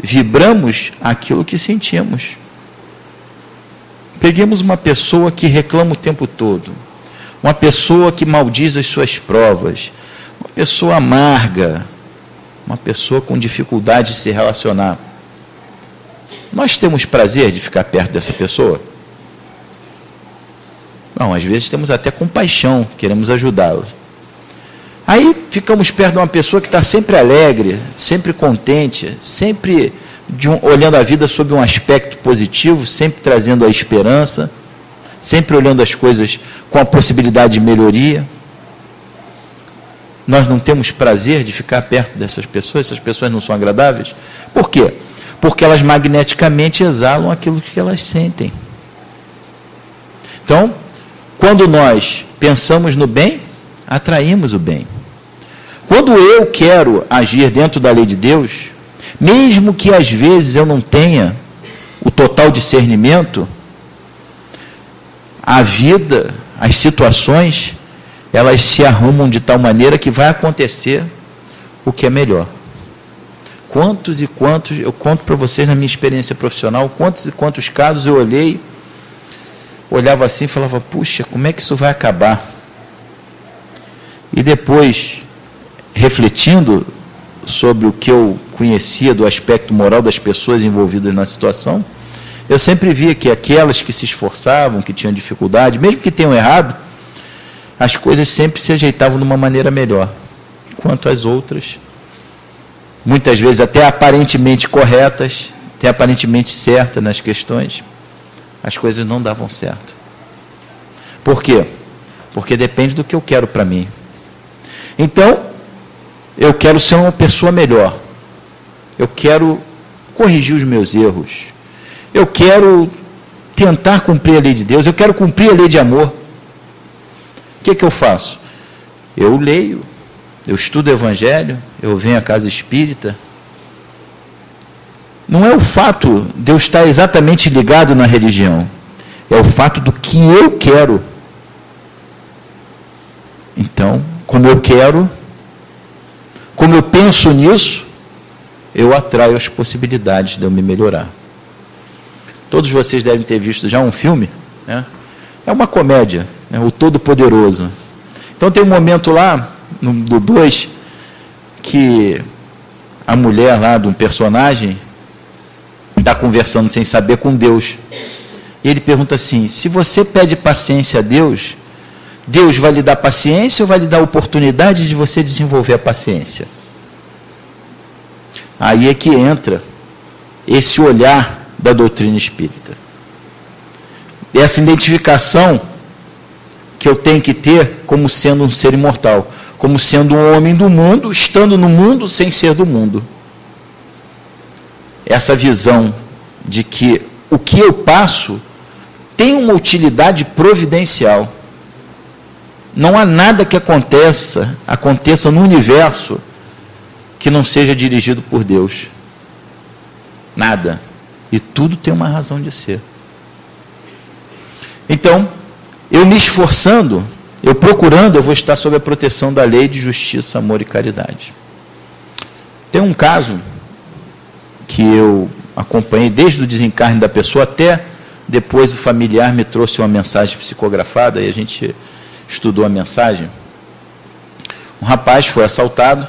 vibramos aquilo que sentimos. Peguemos uma pessoa que reclama o tempo todo, uma pessoa que maldiz as suas provas, uma pessoa amarga, uma pessoa com dificuldade de se relacionar. Nós temos prazer de ficar perto dessa pessoa? Não, às vezes temos até compaixão, queremos ajudá-la. Aí ficamos perto de uma pessoa que está sempre alegre, sempre contente, sempre olhando a vida sob um aspecto positivo, sempre trazendo a esperança, sempre olhando as coisas com a possibilidade de melhoria. Nós não temos prazer de ficar perto dessas pessoas, essas pessoas não são agradáveis. Por quê? Porque elas magneticamente exalam aquilo que elas sentem. Então, quando nós pensamos no bem, atraímos o bem. Quando eu quero agir dentro da lei de Deus, mesmo que às vezes eu não tenha o total discernimento, a vida, as situações, elas se arrumam de tal maneira que vai acontecer o que é melhor. Quantos e quantos, eu conto para vocês na minha experiência profissional, quantos e quantos casos eu olhava assim e falava, puxa, como é que isso vai acabar? E depois, refletindo sobre o que eu conhecia do aspecto moral das pessoas envolvidas na situação, eu sempre via que aquelas que se esforçavam, que tinham dificuldade, mesmo que tenham errado, as coisas sempre se ajeitavam de uma maneira melhor. Quanto às outras, muitas vezes até aparentemente corretas, até aparentemente certas nas questões, as coisas não davam certo. Por quê? Porque depende do que eu quero para mim. Então, eu quero ser uma pessoa melhor. Eu quero corrigir os meus erros. Eu quero tentar cumprir a lei de Deus. Eu quero cumprir a lei de amor. O que eu faço? Eu leio, eu estudo o Evangelho, eu venho à casa espírita. Não é o fato de eu estar exatamente ligado na religião, é o fato do que eu quero. Então, como como eu penso nisso, eu atraio as possibilidades de eu me melhorar. Todos vocês devem ter visto já um filme, né? É uma comédia, né? O Todo-Poderoso. Então tem um momento lá, do 2, que a mulher lá de um personagem está conversando sem saber com Deus. E ele pergunta assim: se você pede paciência a Deus, Deus vai lhe dar paciência ou vai lhe dar a oportunidade de você desenvolver a paciência? Aí é que entra esse olhar da doutrina espírita. Essa identificação que eu tenho que ter como sendo um ser imortal, como sendo um homem do mundo, estando no mundo sem ser do mundo. Essa visão de que o que eu passo tem uma utilidade providencial. Não há nada que aconteça no universo que não seja dirigido por Deus. Nada. E tudo tem uma razão de ser. Então, eu me esforçando, eu procurando, eu vou estar sob a proteção da lei de justiça, amor e caridade. Tem um caso que eu acompanhei desde o desencarne da pessoa até depois o familiar me trouxe uma mensagem psicografada e a gente estudou a mensagem. Um rapaz foi assaltado,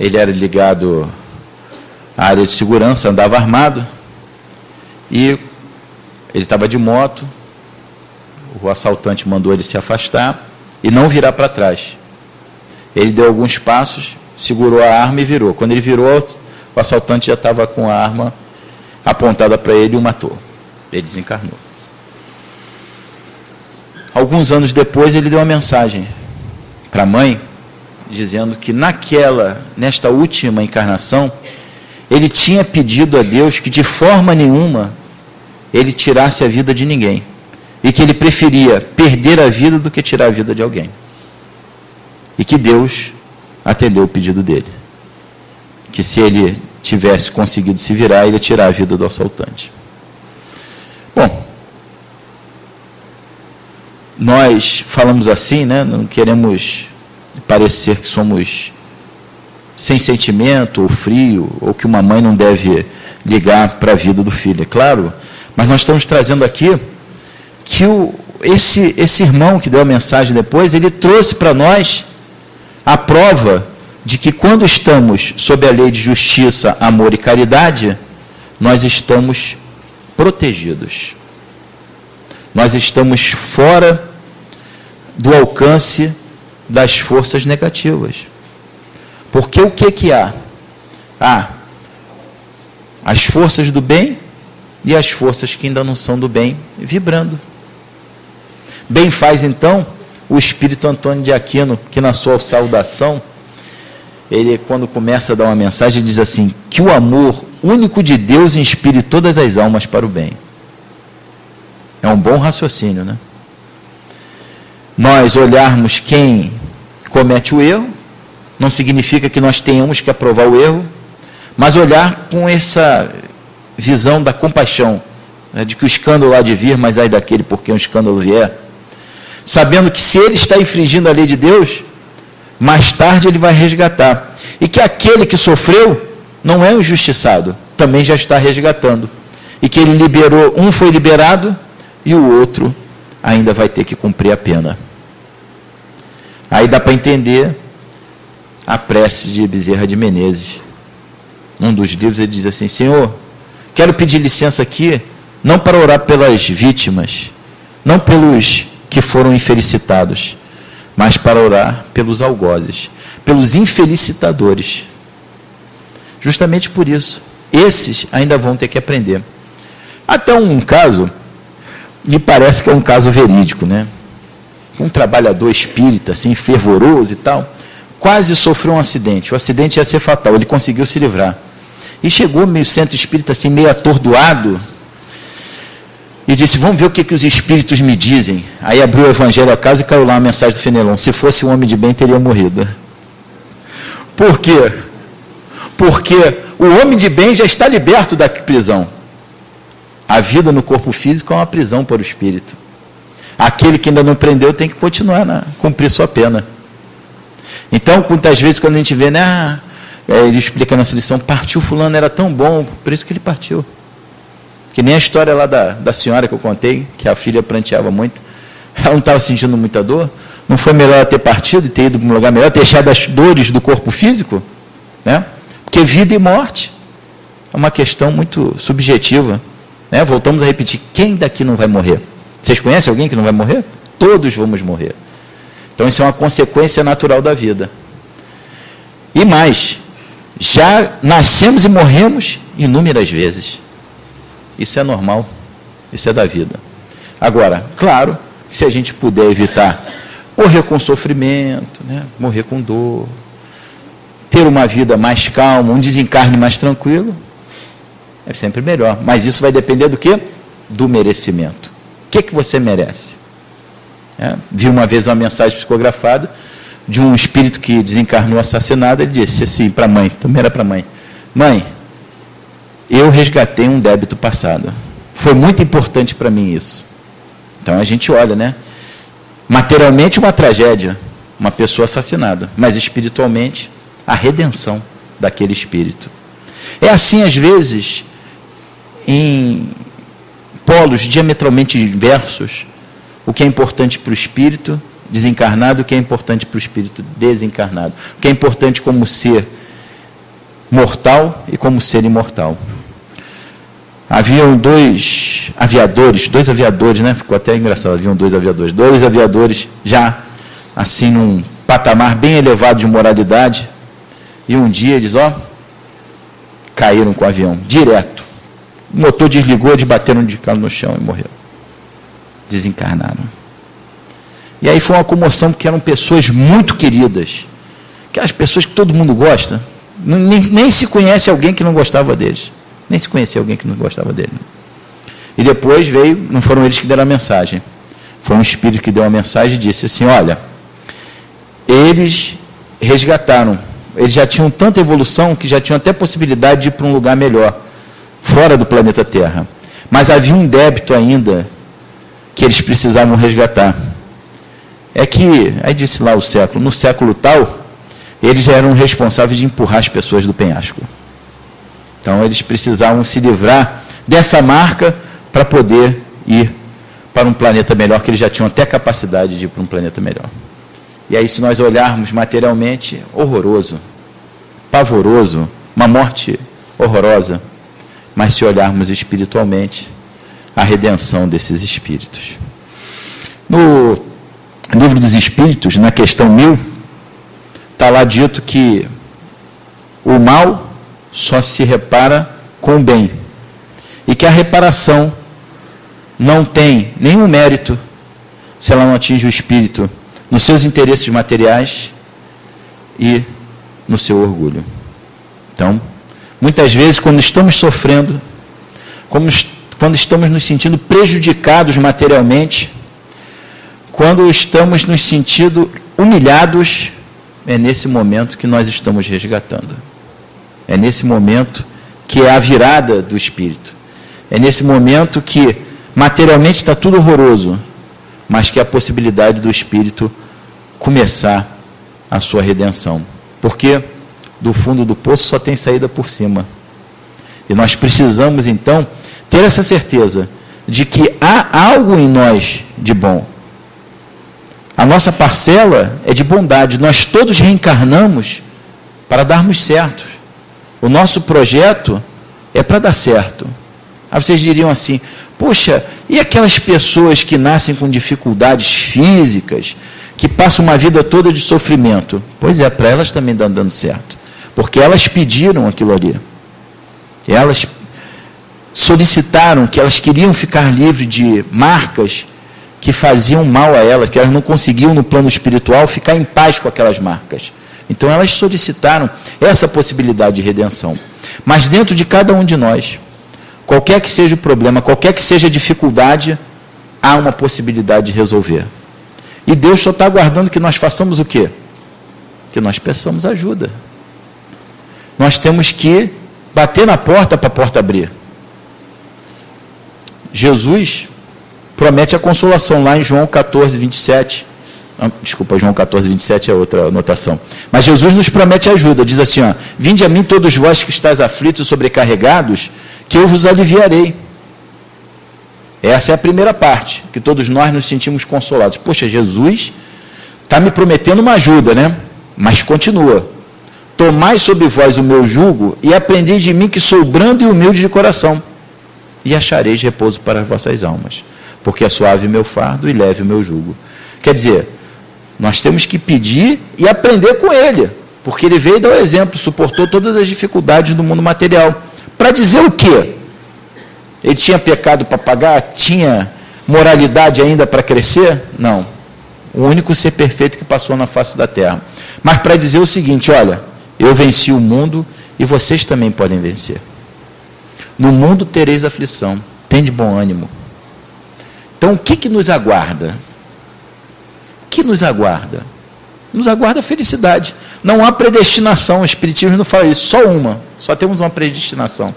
ele era ligado à área de segurança, andava armado, e ele estava de moto, o assaltante mandou ele se afastar e não virar para trás. Ele deu alguns passos, segurou a arma e virou. Quando ele virou, o assaltante já estava com a arma apontada para ele e o matou. Ele desencarnou. Alguns anos depois, ele deu uma mensagem para a mãe, dizendo que nesta última encarnação, ele tinha pedido a Deus que de forma nenhuma ele tirasse a vida de ninguém. E que ele preferia perder a vida do que tirar a vida de alguém. E que Deus atendeu o pedido dele. Que se ele tivesse conseguido se virar, ele ia tirar a vida do assaltante. Bom, nós falamos assim, né? Não queremos parecer que somos sem sentimento ou frio, ou que uma mãe não deve ligar para a vida do filho, é claro. Mas nós estamos trazendo aqui que esse irmão que deu a mensagem depois, ele trouxe para nós a prova de que quando estamos sob a lei de justiça, amor e caridade, nós estamos protegidos. Nós estamos fora do alcance das forças negativas. Porque o que há? Há as forças do bem e as forças que ainda não são do bem vibrando. Bem faz, então, o Espírito Antônio de Aquino, que na sua saudação, ele, quando começa a dar uma mensagem, diz assim: que o amor único de Deus inspire todas as almas para o bem. É um bom raciocínio, né? Nós olharmos quem comete o erro, não significa que nós tenhamos que aprovar o erro, mas olhar com essa visão da compaixão, né, de que o escândalo há de vir, mas ai daquele por quem o escândalo vier, sabendo que se ele está infringindo a lei de Deus, mais tarde ele vai resgatar, e que aquele que sofreu não é um injustiçado, também já está resgatando, e que ele liberou, um foi liberado, e o outro ainda vai ter que cumprir a pena. Aí dá para entender a prece de Bezerra de Menezes. Num dos livros ele diz assim: Senhor, quero pedir licença aqui, não para orar pelas vítimas, não pelos que foram infelicitados, mas para orar pelos algozes, pelos infelicitadores. Justamente por isso, esses ainda vão ter que aprender. Até um caso, me parece que é um caso verídico, né? Um trabalhador espírita, assim, fervoroso e tal, quase sofreu um acidente. O acidente ia ser fatal, ele conseguiu se livrar. E chegou meio centro espírita, assim, meio atordoado, e disse: vamos ver o que os espíritos me dizem. Aí abriu o evangelho a casa e caiu lá uma mensagem do Fenelon: se fosse um homem de bem, teria morrido. Por quê? Porque o homem de bem já está liberto da prisão. A vida no corpo físico é uma prisão para o espírito. Aquele que ainda não prendeu tem que continuar a cumprir sua pena. Então, muitas vezes, quando a gente vê, né, ele explica a nossa lição, partiu fulano, era tão bom, por isso que ele partiu. Que nem a história lá da senhora que eu contei, que a filha pranteava muito, ela não estava sentindo muita dor, não foi melhor ela ter partido e ter ido para um lugar melhor, ter deixado as dores do corpo físico? Né? Porque vida e morte é uma questão muito subjetiva. Né? Voltamos a repetir, quem daqui não vai morrer? Vocês conhecem alguém que não vai morrer? Todos vamos morrer. Então isso é uma consequência natural da vida. E mais, já nascemos e morremos inúmeras vezes. Isso é normal, isso é da vida. Agora, claro, se a gente puder evitar morrer com sofrimento, né? Morrer com dor, ter uma vida mais calma, um desencarne mais tranquilo, é sempre melhor. Mas isso vai depender do quê? Do merecimento. O que você merece? Vi uma vez uma mensagem psicografada de um espírito que desencarnou assassinado. Ele disse assim para a mãe, também era para a mãe: mãe, eu resgatei um débito passado. Foi muito importante para mim isso. Então a gente olha, né? Materialmente uma tragédia, uma pessoa assassinada, mas espiritualmente a redenção daquele espírito. É assim às vezes em polos diametralmente diversos, o que é importante para o espírito desencarnado, o que é importante para o espírito desencarnado, o que é importante como ser mortal e como ser imortal. Haviam dois aviadores, né? Ficou até engraçado, haviam dois aviadores já assim num patamar bem elevado de moralidade, e um dia eles, caíram com o avião, direto. O motor desligou, eles bateram de cara no chão e morreram. Desencarnaram. E aí foi uma comoção, porque eram pessoas muito queridas, aquelas pessoas que todo mundo gosta, nem se conhece alguém que não gostava deles. Nem se conhecia alguém que não gostava dele. E depois veio, não foram eles que deram a mensagem, foi um espírito que deu a mensagem e disse assim: olha, eles resgataram, eles já tinham tanta evolução que já tinham até possibilidade de ir para um lugar melhor, fora do planeta Terra, mas havia um débito ainda que eles precisavam resgatar. É que, aí disse lá o século, no século tal, eles eram responsáveis de empurrar as pessoas do penhasco. Então eles precisavam se livrar dessa marca para poder ir para um planeta melhor, que eles já tinham até capacidade de ir para um planeta melhor. E aí, se nós olharmos materialmente, horroroso, pavoroso, uma morte horrorosa, mas se olharmos espiritualmente, a redenção desses espíritos. No Livro dos Espíritos, na questão 1000, está lá dito que o mal só se repara com o bem, e que a reparação não tem nenhum mérito se ela não atinge o espírito nos seus interesses materiais e no seu orgulho. Então, muitas vezes, quando estamos sofrendo, quando estamos nos sentindo prejudicados materialmente, quando estamos nos sentindo humilhados, é nesse momento que nós estamos resgatando. É nesse momento que é a virada do espírito. É nesse momento que materialmente está tudo horroroso, mas que é a possibilidade do espírito começar a sua redenção. Porque do fundo do poço só tem saída por cima. E nós precisamos, então, ter essa certeza de que há algo em nós de bom. A nossa parcela é de bondade. Nós todos reencarnamos para darmos certo. O nosso projeto é para dar certo. Aí vocês diriam assim: puxa, e aquelas pessoas que nascem com dificuldades físicas, que passam uma vida toda de sofrimento? Pois é, para elas também está dando certo, porque elas pediram aquilo ali. Elas solicitaram, que elas queriam ficar livres de marcas que faziam mal a elas, que elas não conseguiam no plano espiritual ficar em paz com aquelas marcas. Então elas solicitaram essa possibilidade de redenção. Mas dentro de cada um de nós, qualquer que seja o problema, qualquer que seja a dificuldade, há uma possibilidade de resolver. E Deus só está aguardando que nós façamos o quê? Que nós peçamos ajuda. Nós temos que bater na porta para a porta abrir. Jesus promete a consolação lá em João 14, 27. Desculpa, João 14, 27 é outra anotação. Mas Jesus nos promete ajuda, diz assim, ó, vinde a mim todos vós que estáis aflitos e sobrecarregados, que eu vos aliviarei. Essa é a primeira parte, que todos nós nos sentimos consolados. Poxa, Jesus está me prometendo uma ajuda, né? Mas continua. Tomai sobre vós o meu jugo e aprendei de mim que sou brando e humilde de coração, e achareis repouso para as vossas almas, porque é suave o meu fardo e leve o meu jugo. Quer dizer, nós temos que pedir e aprender com ele, porque ele veio dar o exemplo, suportou todas as dificuldades do mundo material. Para dizer o quê? Ele tinha pecado para pagar? Tinha moralidade ainda para crescer? Não. O único ser perfeito que passou na face da terra. Mas para dizer o seguinte, olha, eu venci o mundo e vocês também podem vencer. No mundo tereis aflição, tem de bom ânimo. Então o que nos aguarda? O que nos aguarda? Nos aguarda a felicidade. Não há predestinação, o Espiritismo não fala isso, só temos uma predestinação.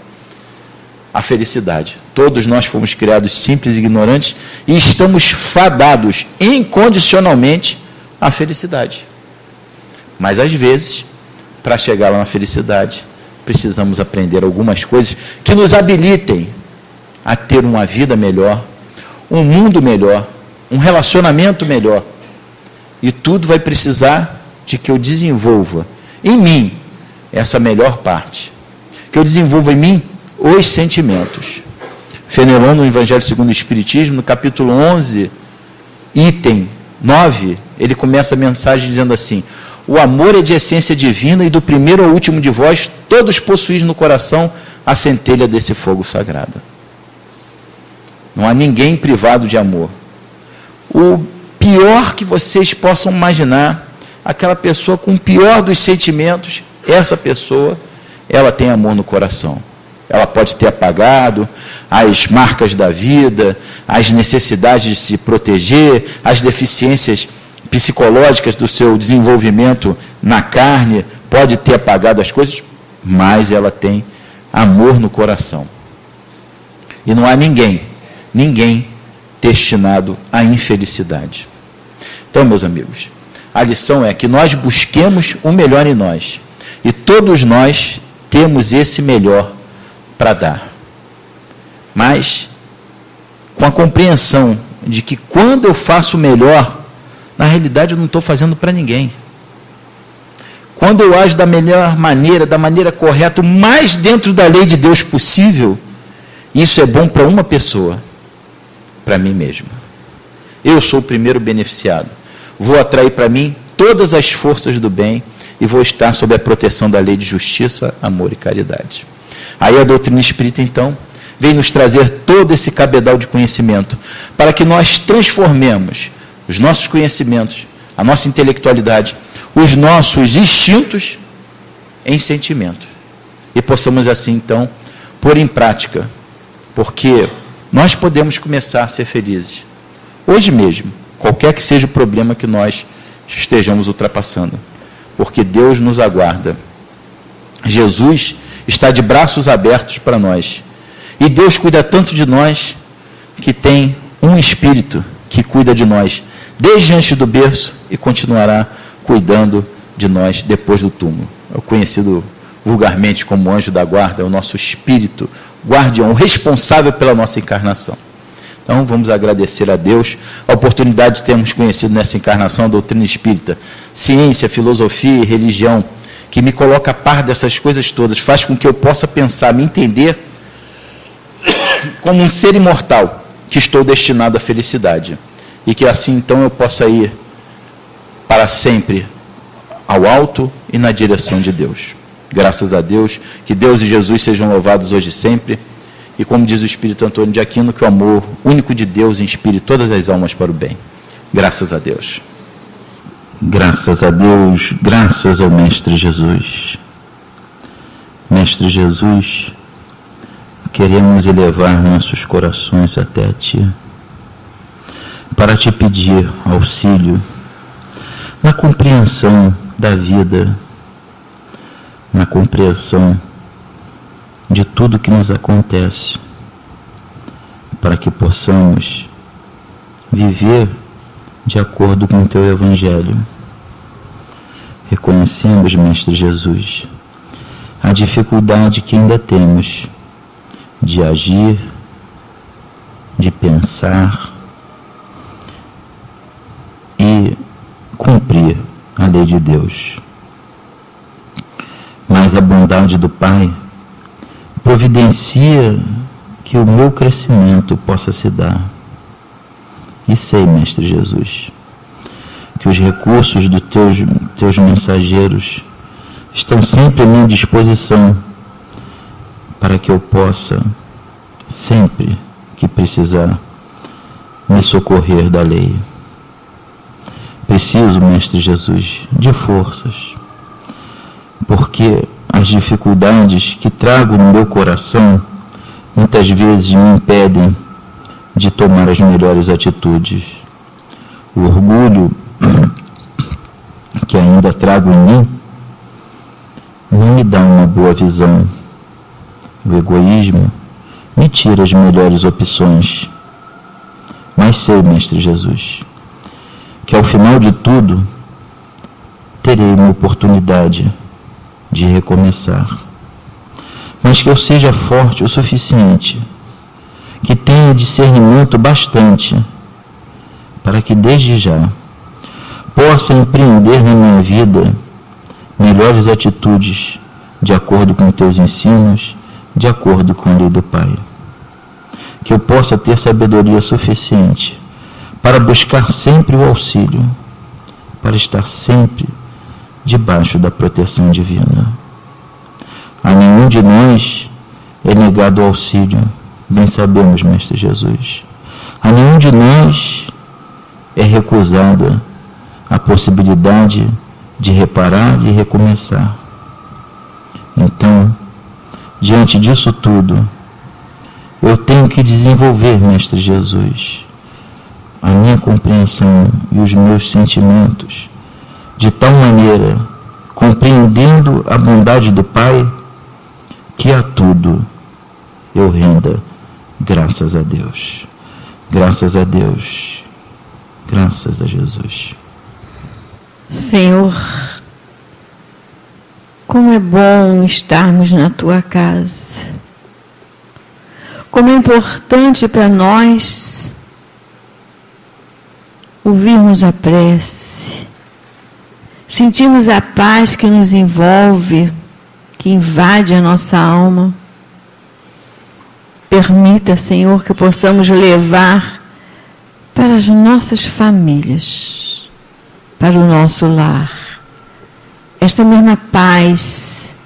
A felicidade. Todos nós fomos criados simples e ignorantes e estamos fadados incondicionalmente à felicidade. Mas às vezes, para chegar lá na felicidade, precisamos aprender algumas coisas que nos habilitem a ter uma vida melhor, um mundo melhor, um relacionamento melhor. E tudo vai precisar de que eu desenvolva em mim essa melhor parte. Que eu desenvolva em mim os sentimentos. Fenelon, no Evangelho segundo o Espiritismo, no capítulo 11, item 9, ele começa a mensagem dizendo assim: o amor é de essência divina e do primeiro ao último de vós, todos possuís no coração a centelha desse fogo sagrado. Não há ninguém privado de amor. O pior que vocês possam imaginar, aquela pessoa com o pior dos sentimentos, essa pessoa, ela tem amor no coração. Ela pode ter apagado as marcas da vida, as necessidades de se proteger, as deficiências psicológicas do seu desenvolvimento na carne, pode ter apagado as coisas, mas ela tem amor no coração. E não há ninguém destinado à infelicidade. Então, meus amigos, a lição é que nós busquemos o melhor em nós. E todos nós temos esse melhor para dar. Mas com a compreensão de que quando eu faço o melhor, na realidade eu não estou fazendo para ninguém. Quando eu ajo da melhor maneira, da maneira correta, o mais dentro da lei de Deus possível, isso é bom para uma pessoa, para mim mesmo. Eu sou o primeiro beneficiado. Vou atrair para mim todas as forças do bem e vou estar sob a proteção da lei de justiça, amor e caridade. Aí a doutrina espírita, então, vem nos trazer todo esse cabedal de conhecimento, para que nós transformemos os nossos conhecimentos, a nossa intelectualidade, os nossos instintos em sentimento. E possamos assim, então, pôr em prática, porque nós podemos começar a ser felizes. Hoje mesmo, qualquer que seja o problema que nós estejamos ultrapassando, porque Deus nos aguarda. Jesus está de braços abertos para nós. E Deus cuida tanto de nós, que tem um Espírito que cuida de nós desde antes do berço e continuará cuidando de nós depois do túmulo. É o conhecido vulgarmente como anjo da guarda, é o nosso Espírito guardião, responsável pela nossa encarnação. Então, vamos agradecer a Deus a oportunidade de termos conhecido nessa encarnação a doutrina espírita, ciência, filosofia e religião, que me coloca a par dessas coisas todas, faz com que eu possa pensar, me entender como um ser imortal, que estou destinado à felicidade. E que assim, então, eu possa ir para sempre ao alto e na direção de Deus. Graças a Deus, que Deus e Jesus sejam louvados hoje e sempre. E como diz o Espírito Antônio de Aquino, que o amor único de Deus inspire todas as almas para o bem. Graças a Deus. Graças a Deus, graças ao Mestre Jesus. Mestre Jesus, queremos elevar nossos corações até a Ti, para Te pedir auxílio na compreensão da vida, na compreensão de tudo que nos acontece, para que possamos viver de acordo com o teu Evangelho. Reconhecemos, Mestre Jesus, a dificuldade que ainda temos de agir, de pensar e cumprir a lei de Deus. Mas a bondade do Pai providencia que o meu crescimento possa se dar. E sei, Mestre Jesus, que os recursos dos teus mensageiros estão sempre à minha disposição para que eu possa, sempre que precisar, me socorrer da lei. Preciso, Mestre Jesus, de forças, porque as dificuldades que trago no meu coração muitas vezes me impedem de tomar as melhores atitudes. O orgulho que ainda trago em mim não me dá uma boa visão. O egoísmo me tira as melhores opções. Mas sei, Mestre Jesus, que ao final de tudo terei uma oportunidade de recomeçar. Mas que eu seja forte o suficiente, que tenha discernimento bastante, para que desde já possa empreender na minha vida melhores atitudes de acordo com teus ensinos, de acordo com a lei do Pai. Que eu possa ter sabedoria suficiente para buscar sempre o auxílio, para estar sempre debaixo da proteção divina. A nenhum de nós é negado o auxílio, bem sabemos, Mestre Jesus. A nenhum de nós é recusada a possibilidade de reparar e recomeçar. Então, diante disso tudo, eu tenho que desenvolver, Mestre Jesus, a minha compreensão e os meus sentimentos, de tal maneira, compreendendo a bondade do Pai, que a tudo eu renda graças a Deus. Graças a Deus. Graças a Jesus. Senhor, como é bom estarmos na Tua casa. Como é importante para nós ouvirmos a prece, sentirmos a paz que nos envolve, que invade a nossa alma. Permita, Senhor, que possamos levar para as nossas famílias, para o nosso lar, esta mesma paz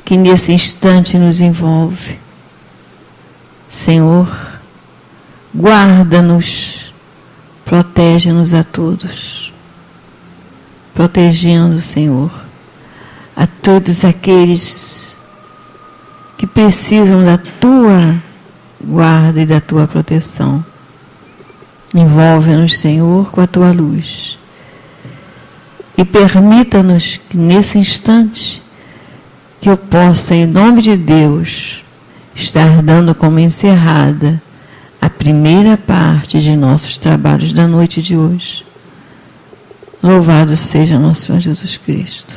que nesse instante nos envolve. Senhor, guarda-nos, protege-nos a todos, protegendo, Senhor, a todos aqueles que precisam da Tua guarda e da Tua proteção. Envolve-nos, Senhor, com a Tua luz. E permita-nos que nesse instante que eu possa, em nome de Deus, estar dando como encerrada a primeira parte de nossos trabalhos da noite de hoje. Louvado seja nosso Senhor Jesus Cristo.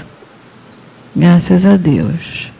Graças a Deus.